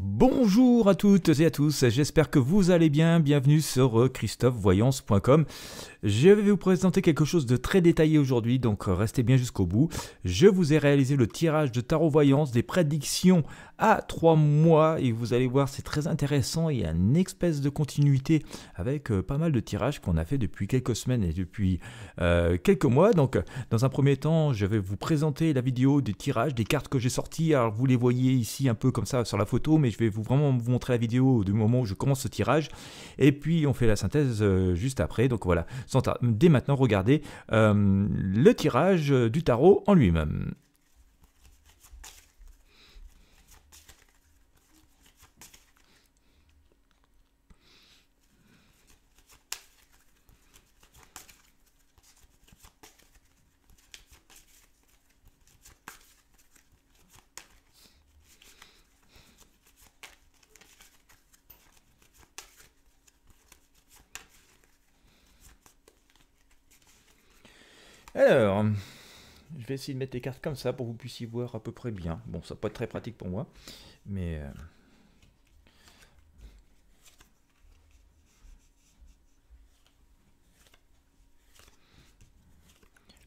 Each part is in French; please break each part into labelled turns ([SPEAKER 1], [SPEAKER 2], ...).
[SPEAKER 1] Bonjour à toutes et à tous, j'espère que vous allez bien, bienvenue sur christophevoyance.com. Je vais vous présenter quelque chose de très détaillé aujourd'hui, donc restez bien jusqu'au bout. Je vous ai réalisé le tirage de tarot voyance, des prédictions à 3 mois et vous allez voir c'est très intéressant, il y a une espèce de continuité avec pas mal de tirages qu'on a fait depuis quelques semaines et depuis quelques mois. Donc dans un premier temps je vais vous présenter la vidéo des tirages, des cartes que j'ai sorties. Alors vous les voyez ici un peu comme ça sur la photo, mais je vais vraiment vous montrer la vidéo du moment où je commence ce tirage et puis on fait la synthèse juste après. Donc voilà, dès maintenant regardez le tirage du tarot en lui-même. Alors, je vais essayer de mettre les cartes comme ça pour que vous puissiez voir à peu près bien. Bon, ça va pas être très pratique pour moi, mais...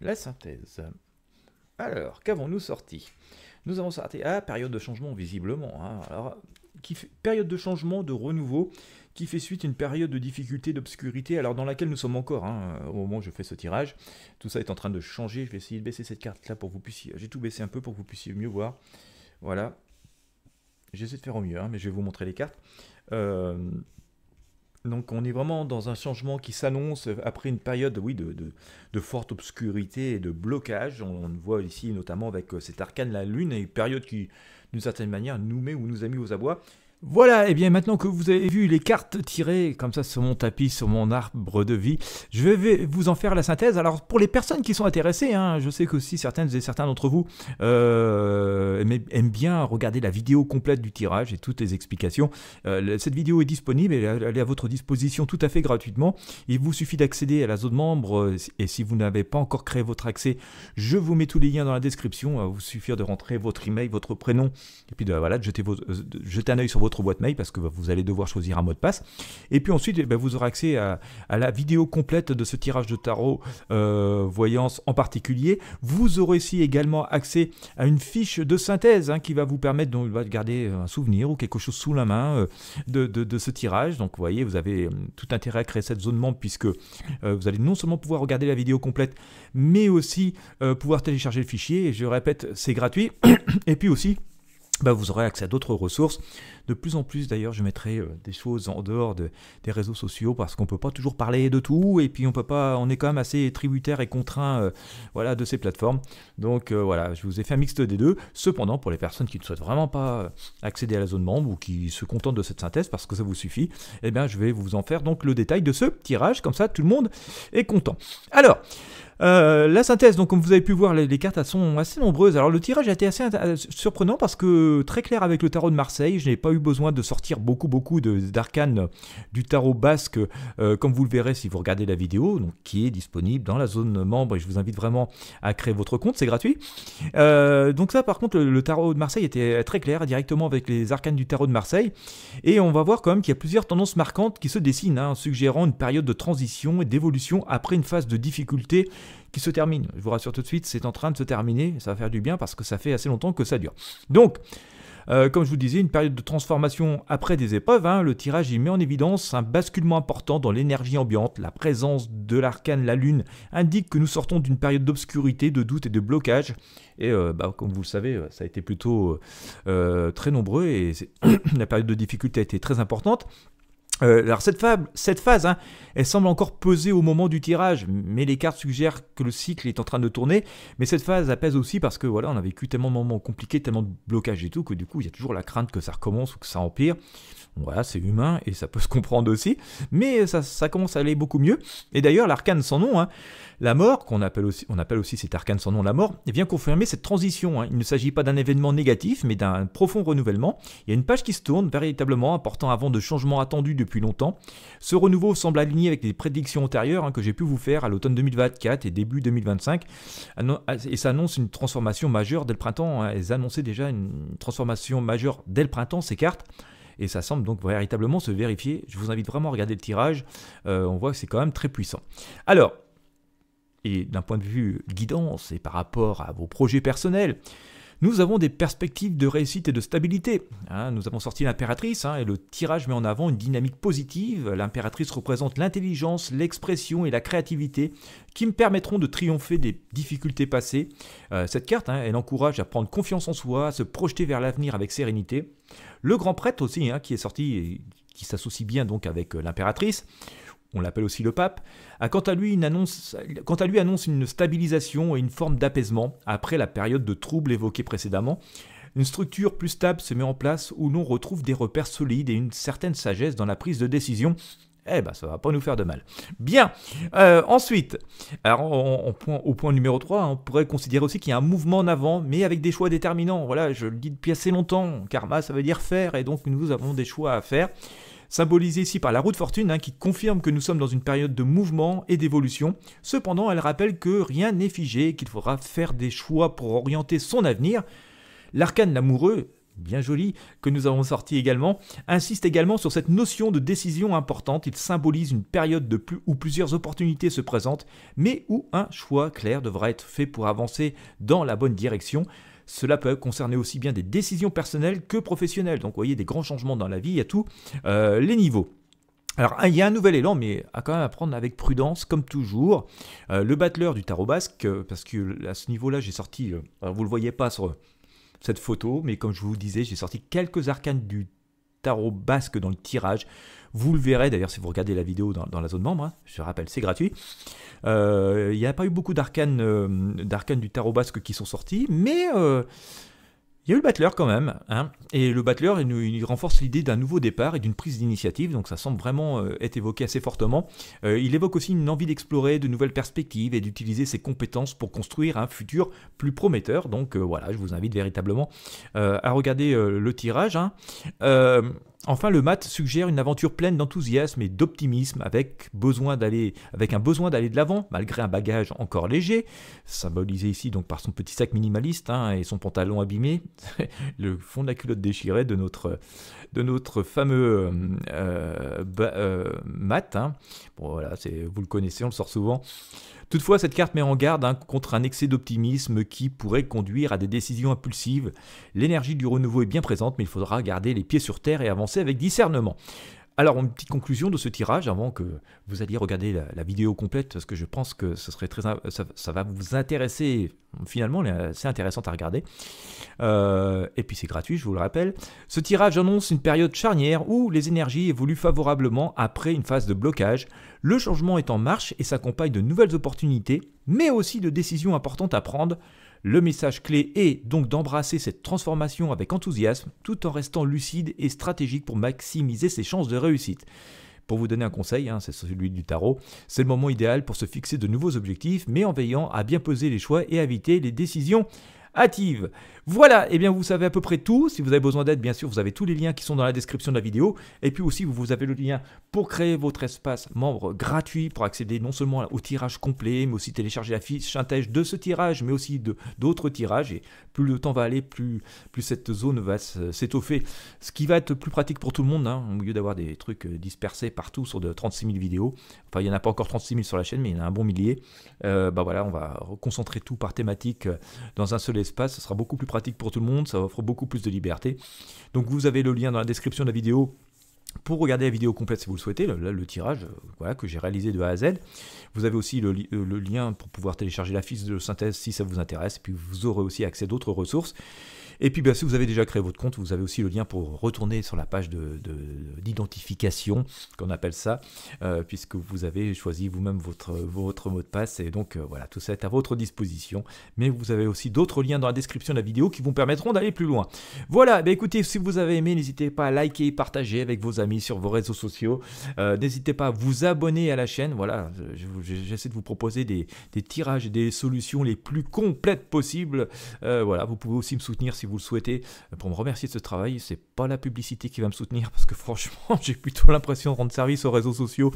[SPEAKER 1] La synthèse. Alors, qu'avons-nous sorti? Nous avons sorti... Ah, période de changement, visiblement. Hein. Alors, période de changement, de renouveau, qui fait suite à une période de difficulté, d'obscurité, alors dans laquelle nous sommes encore, hein, au moment où je fais ce tirage. Tout ça est en train de changer. Je vais essayer de baisser cette carte-là pour que vous puissiez... J'ai tout baissé un peu pour que vous puissiez mieux voir. Voilà. J'essaie de faire au mieux, hein, mais je vais vous montrer les cartes. Donc on est vraiment dans un changement qui s'annonce après une période oui, de forte obscurité et de blocage. On le voit ici notamment avec cet arcane la lune, et une période qui d'une certaine manière nous met ou nous a mis aux abois. Voilà, et bien maintenant que vous avez vu les cartes tirées comme ça sur mon tapis, sur mon arbre de vie, je vais vous en faire la synthèse. Alors pour les personnes qui sont intéressées, hein, je sais qu'aussi certaines et certains d'entre vous aiment bien regarder la vidéo complète du tirage et toutes les explications. Cette vidéo est disponible, elle est à votre disposition tout à fait gratuitement. Il vous suffit d'accéder à la zone membre et si vous n'avez pas encore créé votre accès, je vous mets tous les liens dans la description. Il vous suffit de rentrer votre email, votre prénom et puis voilà, de jeter un œil sur votre boîte mail parce que vous allez devoir choisir un mot de passe et puis ensuite vous aurez accès à la vidéo complète de ce tirage de tarot voyance en particulier. Vous aurez aussi également accès à une fiche de synthèse qui va vous permettre de garder un souvenir ou quelque chose sous la main de ce tirage. Donc vous voyez, vous avez tout intérêt à créer cette zone membre puisque vous allez non seulement pouvoir regarder la vidéo complète mais aussi pouvoir télécharger le fichier, et je répète, c'est gratuit. Et puis aussi vous aurez accès à d'autres ressources. De plus en plus d'ailleurs, je mettrai des choses en dehors des réseaux sociaux parce qu'on ne peut pas toujours parler de tout et puis on est quand même assez tributaire et contraint voilà, de ces plateformes. Donc voilà, je vous ai fait un mixte des deux. Cependant, pour les personnes qui ne souhaitent vraiment pas accéder à la zone membre ou qui se contentent de cette synthèse parce que ça vous suffit, eh bien je vais vous en faire donc le détail de ce tirage, comme ça tout le monde est content. Alors, la synthèse, donc comme vous avez pu voir, les cartes elles sont assez nombreuses. Alors le tirage a été assez surprenant parce que très clair avec le tarot de Marseille, je n'ai pas eu besoin de sortir beaucoup d'arcanes du tarot basque, comme vous le verrez si vous regardez la vidéo, donc, qui est disponible dans la zone membre, et je vous invite vraiment à créer votre compte, c'est gratuit. Donc ça par contre, le tarot de Marseille était très clair, directement avec les arcanes du tarot de Marseille, et on va voir quand même qu'il y a plusieurs tendances marquantes qui se dessinent, suggérant une période de transition et d'évolution après une phase de difficulté qui se termine. Je vous rassure tout de suite, c'est en train de se terminer, ça va faire du bien parce que ça fait assez longtemps que ça dure. Donc, comme je vous disais, une période de transformation après des épreuves, le tirage il met en évidence un basculement important dans l'énergie ambiante. La présence de l'arcane la lune indique que nous sortons d'une période d'obscurité, de doute et de blocage. Et comme vous le savez, ça a été plutôt très nombreux et la période de difficulté a été très importante. Alors cette phase, elle semble encore peser au moment du tirage, mais les cartes suggèrent que le cycle est en train de tourner. Mais cette phase, elle pèse aussi parce que voilà, on a vécu tellement de moments compliqués, tellement de blocages et tout, que du coup, il y a toujours la crainte que ça recommence ou que ça empire. Voilà, c'est humain et ça peut se comprendre aussi, mais ça commence à aller beaucoup mieux. Et d'ailleurs, l'arcane sans nom, la mort, on appelle aussi cet arcane sans nom la mort, vient confirmer cette transition. Il ne s'agit pas d'un événement négatif, mais d'un profond renouvellement. Il y a une page qui se tourne véritablement, apportant un vent de changement attendu depuis depuis longtemps. Ce renouveau semble aligné avec les prédictions antérieures que j'ai pu vous faire à l'automne 2024 et début 2025. Et ça annonce une transformation majeure dès le printemps. Elles annonçaient déjà une transformation majeure dès le printemps, ces cartes. Et ça semble donc véritablement se vérifier. Je vous invite vraiment à regarder le tirage. On voit que c'est quand même très puissant. Alors, et d'un point de vue guidance et par rapport à vos projets personnels, nous avons des perspectives de réussite et de stabilité. Nous avons sorti l'impératrice et le tirage met en avant une dynamique positive. L'impératrice représente l'intelligence, l'expression et la créativité qui me permettront de triompher des difficultés passées. Cette carte, elle encourage à prendre confiance en soi, à se projeter vers l'avenir avec sérénité. Le grand prêtre aussi, qui est sorti et qui s'associe bien donc avec l'impératrice, on l'appelle aussi le pape, quant à lui annonce une stabilisation et une forme d'apaisement après la période de trouble évoquée précédemment. Une structure plus stable se met en place où l'on retrouve des repères solides et une certaine sagesse dans la prise de décision. Ça va pas nous faire de mal. Bien, ensuite, alors, au point numéro 3, on pourrait considérer aussi qu'il y a un mouvement en avant, mais avec des choix déterminants. Voilà, je le dis depuis assez longtemps, karma ça veut dire faire, et donc nous avons des choix à faire. Symbolisée ici par la roue de fortune qui confirme que nous sommes dans une période de mouvement et d'évolution. Cependant, elle rappelle que rien n'est figé et qu'il faudra faire des choix pour orienter son avenir. L'arcane l'amoureux, bien joli, que nous avons sorti également, insiste également sur cette notion de décision importante. Il symbolise une période où plusieurs opportunités se présentent, mais où un choix clair devra être fait pour avancer dans la bonne direction. Cela peut concerner aussi bien des décisions personnelles que professionnelles. Donc vous voyez, des grands changements dans la vie à tous les niveaux. Alors il y a un nouvel élan, mais quand même à prendre avec prudence, comme toujours. Le battleur du tarot basque, parce que à ce niveau-là, j'ai sorti, alors vous ne le voyez pas sur cette photo, mais comme je vous disais, j'ai sorti quelques arcanes du tarot basque dans le tirage. Vous le verrez d'ailleurs si vous regardez la vidéo dans la zone membre, je rappelle, c'est gratuit. Il n'y a pas eu beaucoup d'arcanes du tarot basque qui sont sortis, mais il y a eu le battleur quand même. Et le battleur, il renforce l'idée d'un nouveau départ et d'une prise d'initiative, donc ça semble vraiment être évoqué assez fortement. Il évoque aussi une envie d'explorer de nouvelles perspectives et d'utiliser ses compétences pour construire un futur plus prometteur. Donc voilà, je vous invite véritablement à regarder le tirage. Enfin, le mat suggère une aventure pleine d'enthousiasme et d'optimisme avec un besoin d'aller de l'avant malgré un bagage encore léger, symbolisé ici donc par son petit sac minimaliste et son pantalon abîmé, le fond de la culotte déchiré de notre fameux mat. Bon voilà, vous le connaissez, on le sort souvent. Toutefois, cette carte met en garde contre un excès d'optimisme qui pourrait conduire à des décisions impulsives. L'énergie du renouveau est bien présente, mais il faudra garder les pieds sur terre et avancer avec discernement. Alors, une petite conclusion de ce tirage avant que vous alliez regarder la vidéo complète, parce que je pense que ce serait ça va vous intéresser. Finalement, c'est intéressant à regarder. Et puis c'est gratuit, je vous le rappelle. Ce tirage annonce une période charnière où les énergies évoluent favorablement après une phase de blocage. Le changement est en marche et s'accompagne de nouvelles opportunités, mais aussi de décisions importantes à prendre. Le message clé est donc d'embrasser cette transformation avec enthousiasme, tout en restant lucide et stratégique pour maximiser ses chances de réussite. Pour vous donner un conseil, c'est celui du tarot, c'est le moment idéal pour se fixer de nouveaux objectifs, mais en veillant à bien peser les choix et à éviter les décisions hâtives. Voilà, et bien vous savez à peu près tout. Si vous avez besoin d'aide, bien sûr, vous avez tous les liens qui sont dans la description de la vidéo. Et puis aussi, vous avez le lien pour créer votre espace membre gratuit pour accéder non seulement au tirage complet, mais aussi télécharger la fiche synthèse de ce tirage, mais aussi d'autres tirages. Et plus le temps va aller, plus cette zone va s'étoffer. Ce qui va être plus pratique pour tout le monde, au lieu d'avoir des trucs dispersés partout sur de 36 000 vidéos. Enfin, il n'y en a pas encore 36 000 sur la chaîne, mais il y en a un bon millier. Voilà, on va concentrer tout par thématique dans un seul espace. Ce sera beaucoup plus pratique pour tout le monde, ça offre beaucoup plus de liberté. Donc vous avez le lien dans la description de la vidéo pour regarder la vidéo complète si vous le souhaitez, le tirage que j'ai réalisé de A à Z. Vous avez aussi le lien pour pouvoir télécharger la fiche de synthèse si ça vous intéresse, et puis vous aurez aussi accès à d'autres ressources. Et puis si vous avez déjà créé votre compte, vous avez aussi le lien pour retourner sur la page d'identification, qu'on appelle ça, puisque vous avez choisi vous-même votre mot de passe, et donc voilà, tout ça est à votre disposition. Mais vous avez aussi d'autres liens dans la description de la vidéo qui vous permettront d'aller plus loin. Voilà, écoutez, si vous avez aimé, n'hésitez pas à liker et partager avec vos amis sur vos réseaux sociaux. N'hésitez pas à vous abonner à la chaîne. Voilà, j'essaie de vous proposer des tirages et des solutions les plus complètes possibles. Voilà, vous pouvez aussi me soutenir si vous le souhaitez, pour me remercier de ce travail. C'est pas la publicité qui va me soutenir, parce que franchement, j'ai plutôt l'impression de rendre service aux réseaux sociaux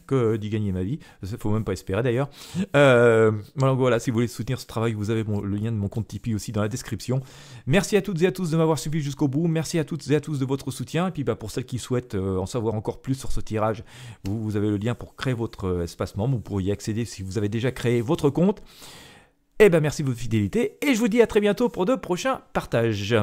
[SPEAKER 1] que d'y gagner ma vie. Faut même pas espérer d'ailleurs. Voilà, si vous voulez soutenir ce travail, vous avez le lien de mon compte Tipeee aussi dans la description. Merci à toutes et à tous de m'avoir suivi jusqu'au bout. Merci à toutes et à tous de votre soutien. Et puis pour celles qui souhaitent en savoir encore plus sur ce tirage, vous avez le lien pour créer votre espace membre. Vous pourriez y accéder si vous avez déjà créé votre compte. Merci de votre fidélité et je vous dis à très bientôt pour de prochains partages.